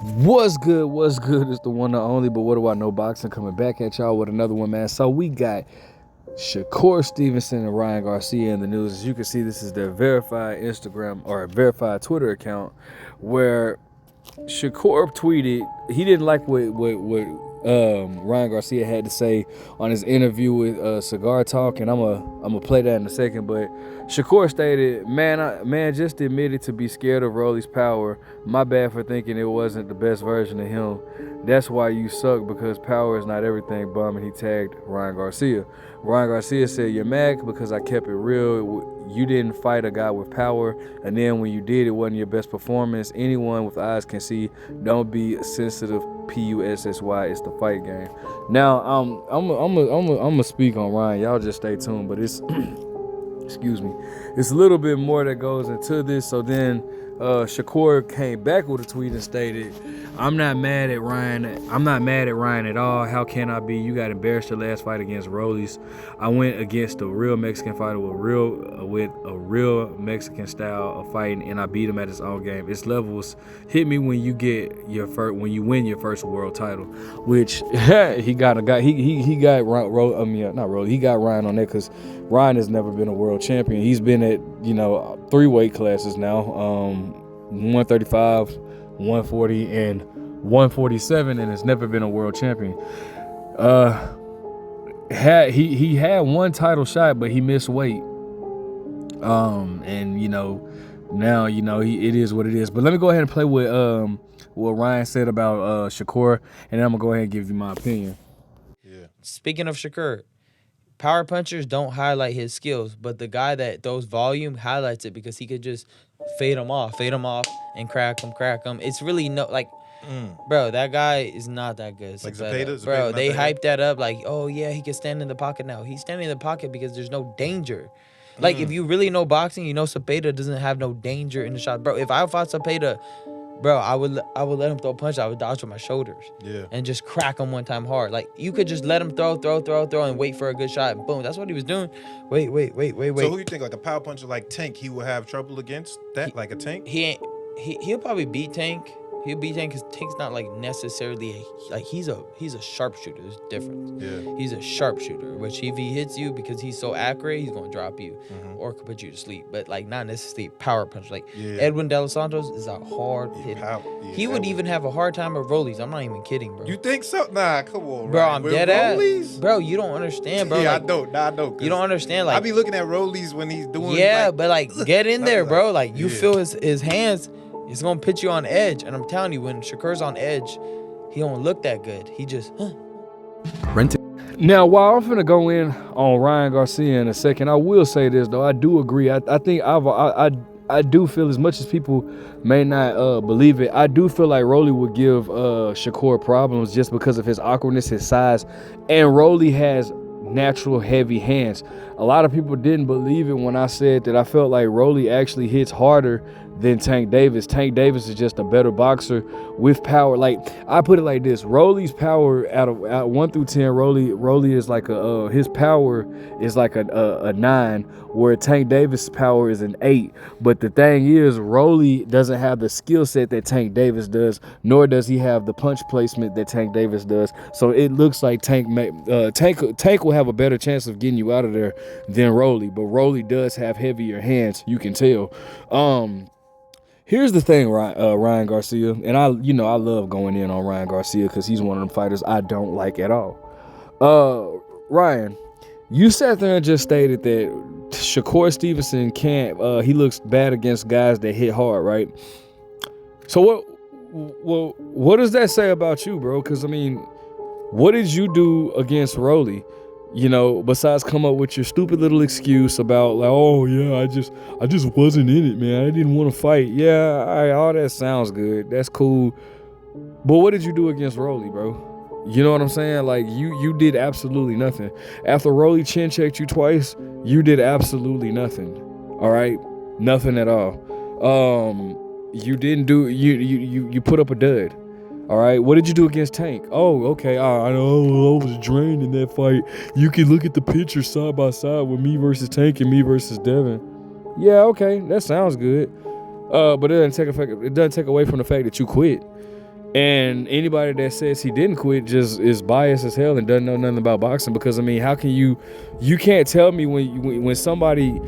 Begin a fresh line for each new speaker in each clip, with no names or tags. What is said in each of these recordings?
What's good? What's good? It's the one and only, but what do I know? Boxing coming back at y'all with another one, man. So we got Shakur, Stevenson, and Ryan Garcia in the news. As you can see, this is their verified Instagram or verified Twitter account where Shakur tweeted he didn't like what Ryan Garcia had to say on his interview with Cigar Talk, and I'm gonna play that in a second. But Shakur stated, "Man, just admitted to be scared of Rolly's power. My bad for thinking it wasn't the best version of him. That's why you suck because power is not everything, bum." And he tagged Ryan Garcia. Ryan Garcia said, "You're mad because I kept it real. You didn't fight a guy with power, and then when you did, it wasn't your best performance. Anyone with eyes can see. Don't be sensitive. PUSSY. It's the fight game." Now, I'm gonna speak on Ryan. Y'all just stay tuned. But it's excuse me. It's a little bit more that goes into this. So then Shakur came back with a tweet and stated, I'm not mad at Ryan at all. How can I be? You got embarrassed your last fight against Rollies. I went against a real Mexican fighter with a real Mexican style of fighting, and I beat him at his own game. It's levels. Hit me when you win your first world title, which he got Ryan on that because Ryan has never been a world champion. He's been at 3 weight classes now, 135, 140, and 147, and has never been a world champion. He had one title shot, but he missed weight. And now it is what it is. But let me go ahead and play with what Ryan said about Shakur, and then I'm gonna go ahead and give you my opinion.
Yeah. Speaking of Shakur, power punchers don't highlight his skills, but the guy that throws volume highlights it because he could just fade him off, and crack him. It's really bro, that guy is not that good.
Like Zepeda?
Bro, they hyped that up like, oh yeah, he can stand in the pocket now. He's standing in the pocket because there's no danger. Like, if you really know boxing, you know Zepeda doesn't have no danger in the shot. Bro, if I fought Zepeda, bro, I would let him throw a punch. I would dodge with my shoulders.
Yeah.
And just crack him one time hard. Like, you could just let him throw, and wait for a good shot, and boom. That's what he was doing. Wait.
So who you think, like a power puncher like Tank, he would have trouble against that, like a Tank?
He'll probably beat Tank. He'll beat Tank because Tank's not like necessarily he's a sharpshooter. There's a difference.
Yeah.
He's a sharpshooter, which if he hits you because he's so accurate, he's gonna drop you or could put you to sleep. But like not necessarily power punch. Like Edwin De Los Santos is a hard hitter. He would even have a hard time with rollies. I'm not even kidding, bro.
You think so? Nah, come on,
bro. I'm dead ass. Bro, you don't understand, bro.
Yeah,
like,
I know.
You don't understand. Like,
I be looking at rollies when he's doing.
Yeah, but like get in there, bro. Like you feel his hands. It's gonna put you on edge, and I'm telling you, when Shakur's on edge, he don't look that good. He just
Rent it. Now, while I'm finna go in on Ryan Garcia in a second, I will say this though. I do agree. I think I do feel, as much as people may not believe it, I do feel like Rolly would give Shakur problems just because of his awkwardness, his size, and Rolly has natural heavy hands. A lot of people didn't believe it when I said that I felt like Rolly actually hits harder than Tank Davis. Tank Davis is just a better boxer with power. Like, I put it like this: Rolly's power out 1 through 10, Rolly is like his power is like a 9, where Tank Davis' power is an 8. But the thing is, Rolly doesn't have the skill set that Tank Davis does, nor does he have the punch placement that Tank Davis does. So it looks like Tank will have a better chance of getting you out of there than Rolly. But Rolly does have heavier hands, you can tell. Here's the thing, Ryan Garcia, and I love going in on Ryan Garcia because he's one of them fighters I don't like at all. Ryan, you sat there and just stated that Shakur Stevenson can't. He looks bad against guys that hit hard, right? So what does that say about you, bro? Because I mean, what did you do against Rolly? Besides come up with your stupid little excuse about like, oh yeah, I just wasn't in it, man. I didn't want to fight. Yeah, all that sounds good. That's cool. But what did you do against Rolly, bro? You know what I'm saying? Like, you did absolutely nothing. After Rolly chin checked you twice, you did absolutely nothing. All right? Nothing at all. You didn't do, you put up a dud. All right, what did you do against Tank? Oh, okay, I know I was drained in that fight. You can look at the picture side by side with me versus Tank and me versus Devin. Yeah, okay, that sounds good. But it doesn't take away from the fact that you quit. And anybody that says he didn't quit just is biased as hell and doesn't know nothing about boxing. Because I mean, how can you can't tell me when somebody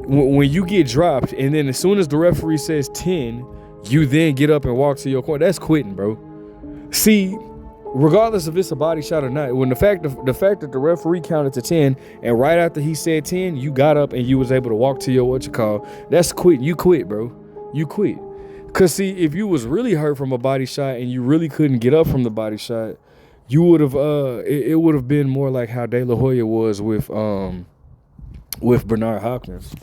when you get dropped and then as soon as the referee says 10, you then get up and walk to your corner. That's quitting, bro. See, regardless if it's a body shot or not, when the fact that the referee counted to 10 and right after he said 10, you got up and you was able to walk to your that's quitting. You quit, bro. You quit. Cause see, if you was really hurt from a body shot and you really couldn't get up from the body shot, you would have it would have been more like how De La Hoya was with Bernard Hopkins.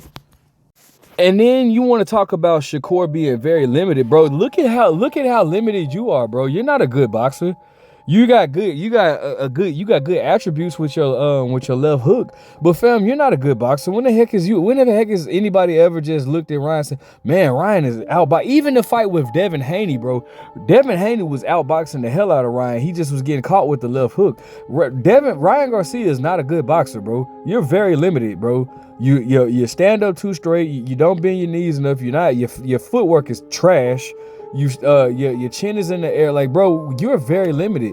And then you want to talk about Shakur being very limited, bro. Look at how limited you are, bro. You're not a good boxer. You got good attributes with your left hook. But fam, you're not a good boxer. When the heck is anybody ever just looked at Ryan and said, man, Ryan is outboxing? Even the fight with Devin Haney, bro. Devin Haney was outboxing the hell out of Ryan. He just was getting caught with the left hook. Ryan Garcia is not a good boxer, bro. You're very limited, bro. You stand up too straight. You don't bend your knees enough. Your footwork is trash. Your chin is in the air. Like, bro, you're very limited.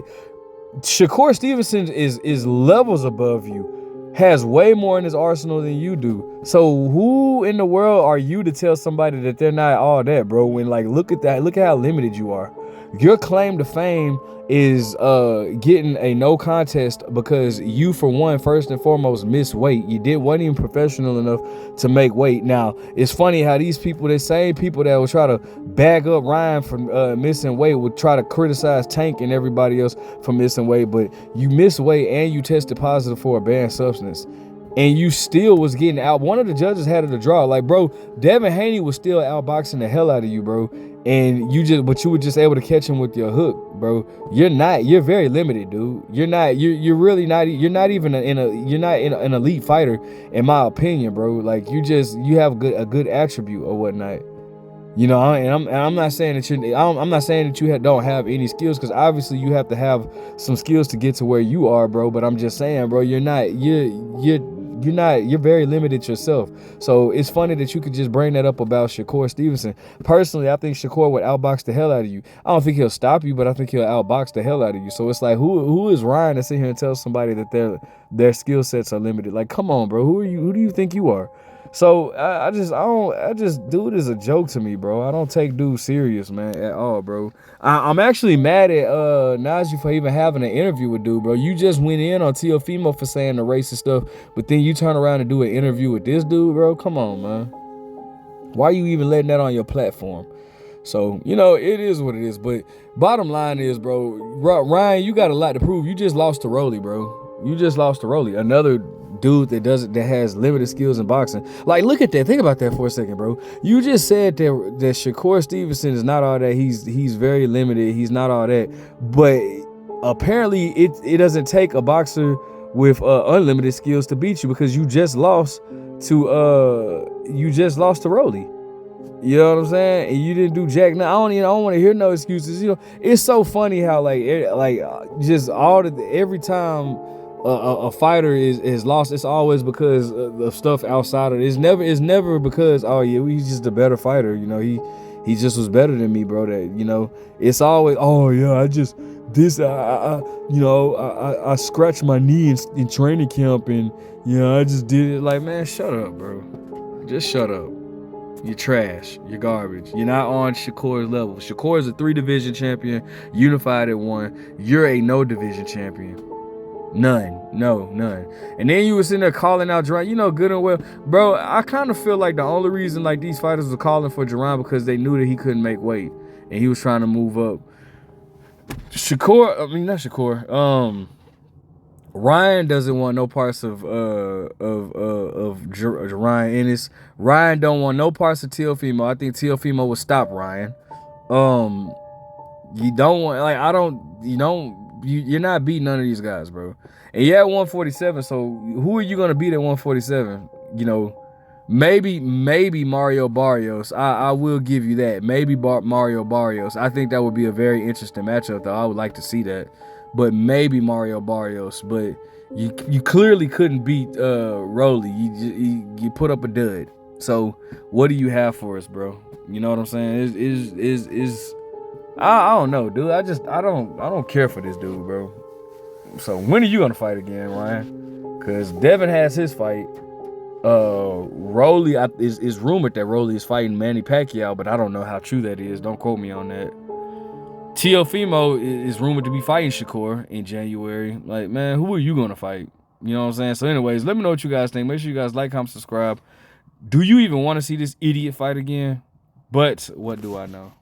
Shakur Stevenson is levels above you, has way more in his arsenal than you do. So who in the world are you to tell somebody that they're not all that, bro? When like, look at how limited you are. Your claim to fame is getting a no contest because you, for one, first and foremost, missed weight. You wasn't even professional enough to make weight. Now, it's funny how these people, the same people that will try to bag up Ryan for missing weight, would try to criticize Tank and everybody else for missing weight, but you missed weight and you tested positive for a banned substance. And you still was getting out. One of the judges had it a draw. Like, bro, Devin Haney was still outboxing the hell out of you, bro. And you were just able to catch him with your hook, bro. You're very limited, dude. You're not even an elite fighter, in my opinion, bro. Like, you have a good attribute or whatnot. You know, I'm not saying that you don't have any skills, because obviously you have to have some skills to get to where you are, bro. But I'm just saying, bro, you're very limited yourself. So it's funny that you could just bring that up about Shakur Stevenson. Personally, I think Shakur would outbox the hell out of you. I don't think he'll stop you, but I think he'll outbox the hell out of you. So it's like, who is Ryan to sit here and tell somebody that their skill sets are limited? Like, come on, bro. Who do you think you are? So dude is a joke to me, bro. I don't take dude serious, man, at all, bro. I'm actually mad at Najee for even having an interview with dude, bro. You just went in on Teofimo for saying the racist stuff, but then you turn around and do an interview with this dude, bro. Come on, man. Why are you even letting that on your platform? So, you know, it is what it is. But bottom line is, bro, Ryan, you got a lot to prove. You just lost to Rolly, bro. You just lost to Rolly. Another dude that has limited skills in boxing. Like, look at that. Think about that for a second, bro. You just said that Shakur Stevenson is not all that. He's very limited. He's not all that. But apparently it doesn't take a boxer with unlimited skills to beat you, because you just lost to Rolly. You know what I'm saying? And you didn't do jack. Now I don't want to hear no excuses. You know, it's so funny how every time a fighter is lost, it's always because of stuff outside of it. It's never because, oh yeah, he's just a better fighter. You know, he just was better than me, bro. That, you know, it's always, oh yeah, I scratched my knee in training camp, and you know, I just did it. Like, man, shut up, bro. Just shut up. You're trash. You're garbage. You're not on Shakur's level. Shakur is a 3-division champion, unified at 1. You're a no division champion. None. And then you were sitting there calling out Jerron. You know good and well, bro, I kind of feel like the only reason like these fighters were calling for Jerron because they knew that he couldn't make weight and he was trying to move up. Ryan doesn't want no parts of Ryan Ennis. Ryan don't want no parts of Teofimo. I think Teofimo would stop Ryan. You're not beating none of these guys, bro. And you're at 147, so who are you gonna beat at 147? You know, maybe Mario Barrios. I will give you that. Maybe Mario Barrios. I think that would be a very interesting matchup, though. I would like to see that. But maybe Mario Barrios. But you clearly couldn't beat Rolly. You put up a dud. So what do you have for us, bro? You know what I'm saying? I don't know, dude. I don't care for this dude, bro. So when are you gonna fight again, Ryan? Cause Devin has his fight. Rolly is rumored that Rolly is fighting Manny Pacquiao, but I don't know how true that is. Don't quote me on that. Teofimo is rumored to be fighting Shakur in January. Like, man, who are you gonna fight? You know what I'm saying? So anyways, let me know what you guys think. Make sure you guys like, comment, subscribe. Do you even want to see this idiot fight again? But what do I know?